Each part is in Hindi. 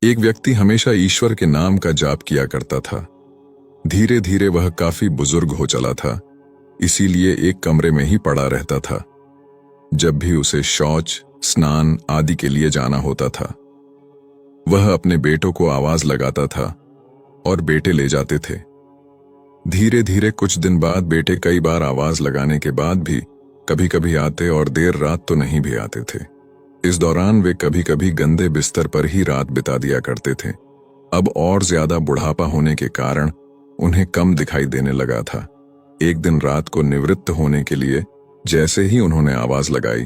एक व्यक्ति हमेशा ईश्वर के नाम का जाप किया करता था। धीरे धीरे वह काफी बुजुर्ग हो चला था, इसीलिए एक कमरे में ही पड़ा रहता था। जब भी उसे शौच, स्नान आदि के लिए जाना होता था, वह अपने बेटों को आवाज लगाता था और बेटे ले जाते थे। धीरे धीरे कुछ दिन बाद बेटे कई बार आवाज लगाने के बाद भी कभी कभी आते और देर रात तो नहीं भी आते थे। इस दौरान वे कभी कभी गंदे बिस्तर पर ही रात बिता दिया करते थे। अब और ज्यादा बुढ़ापा होने के कारण उन्हें कम दिखाई देने लगा था। एक दिन रात को निवृत्त होने के लिए जैसे ही उन्होंने आवाज लगाई,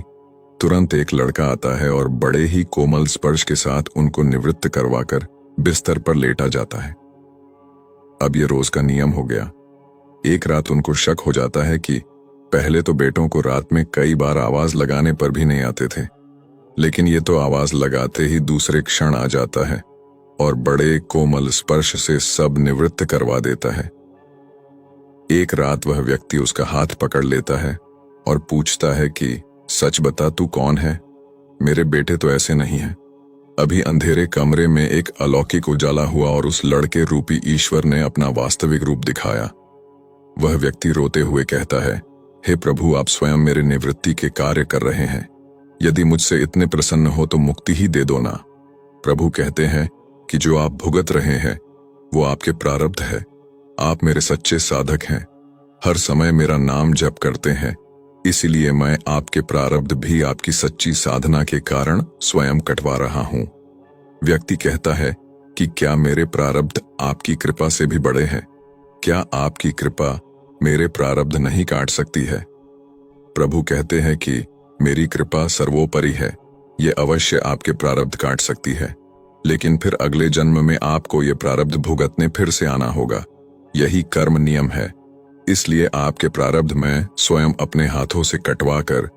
तुरंत एक लड़का आता है और बड़े ही कोमल स्पर्श के साथ उनको निवृत्त करवाकर बिस्तर पर लेटा जाता है। अब यह रोज का नियम हो गया। एक रात उनको शक हो जाता है कि पहले तो बेटों को रात में कई बार आवाज लगाने पर भी नहीं आते थे, लेकिन ये तो आवाज लगाते ही दूसरे क्षण आ जाता है और बड़े कोमल स्पर्श से सब निवृत्त करवा देता है। एक रात वह व्यक्ति उसका हाथ पकड़ लेता है और पूछता है कि सच बता, तू कौन है? मेरे बेटे तो ऐसे नहीं हैं। अभी अंधेरे कमरे में एक अलौकिक उजाला हुआ और उस लड़के रूपी ईश्वर ने अपना वास्तविक रूप दिखाया। वह व्यक्ति रोते हुए कहता है, हे प्रभु, आप स्वयं मेरे निवृत्ति के कार्य कर रहे हैं। यदि मुझसे इतने प्रसन्न हो तो मुक्ति ही दे दो ना। प्रभु कहते हैं कि जो आप भुगत रहे हैं वो आपके प्रारब्ध है। आप मेरे सच्चे साधक हैं, हर समय मेरा नाम जप करते हैं, इसलिए मैं आपके प्रारब्ध भी आपकी सच्ची साधना के कारण स्वयं कटवा रहा हूं। व्यक्ति कहता है कि क्या मेरे प्रारब्ध आपकी कृपा से भी बड़े हैं? क्या आपकी कृपा मेरे प्रारब्ध नहीं काट सकती है? प्रभु कहते हैं कि मेरी कृपा सर्वोपरि है, ये अवश्य आपके प्रारब्ध काट सकती है, लेकिन फिर अगले जन्म में आपको ये प्रारब्ध भुगतने फिर से आना होगा। यही कर्म नियम है, इसलिए आपके प्रारब्ध मैं स्वयं अपने हाथों से कटवा कर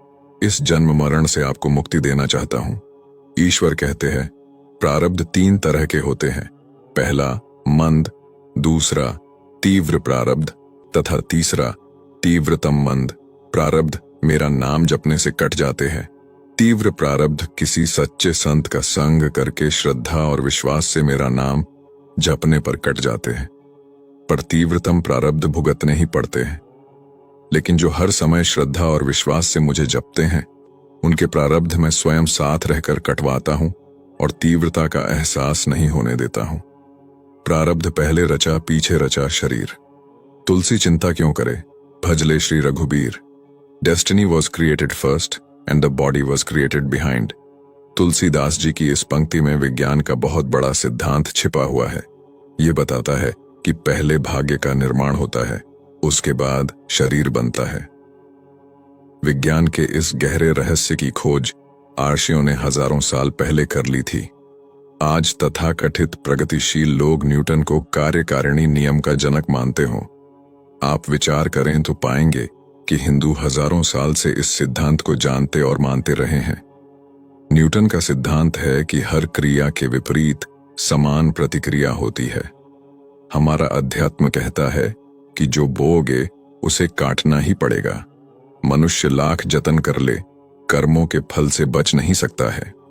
इस जन्म मरण से आपको मुक्ति देना चाहता हूं। ईश्वर कहते हैं प्रारब्ध 3 तरह के होते हैं। पहला मंद, दूसरा तीव्र प्रारब्ध तथा तीसरा तीव्रतम मंद प्रारब्ध मेरा नाम जपने से कट जाते हैं। तीव्र प्रारब्ध किसी सच्चे संत का संग करके श्रद्धा और विश्वास से मेरा नाम जपने पर कट जाते हैं, पर तीव्रतम प्रारब्ध भुगतने ही पड़ते हैं। लेकिन जो हर समय श्रद्धा और विश्वास से मुझे जपते हैं, उनके प्रारब्ध मैं स्वयं साथ रहकर कटवाता हूं और तीव्रता का एहसास नहीं होने देता हूं। प्रारब्ध पहले रचा पीछे रचा शरीर, तुलसी चिंता क्यों करे, भजले Shri Raghubir. Destiny was created first and the body was created behind। Tulsidas ji की इस पंक्ति में विज्ञान का बहुत बड़ा सिद्धांत छिपा हुआ है। ये बताता है कि पहले भाग्य का निर्माण होता है, उसके बाद शरीर बनता है। विज्ञान के इस गहरे रहस्य की खोज आर्षियों ने हजारों साल पहले कर ली थी। आज तथाकथित प्रगतिशील लोग न्यूटन को कार्यकारिणी नियम का जनक मानते हों। आप विचार करें तो पाएंगे कि हिंदू हजारों साल से इस सिद्धांत को जानते और मानते रहे हैं। न्यूटन का सिद्धांत है कि हर क्रिया के विपरीत समान प्रतिक्रिया होती है। हमारा अध्यात्म कहता है कि जो बोओगे उसे काटना ही पड़ेगा। मनुष्य लाख जतन कर ले, कर्मों के फल से बच नहीं सकता है।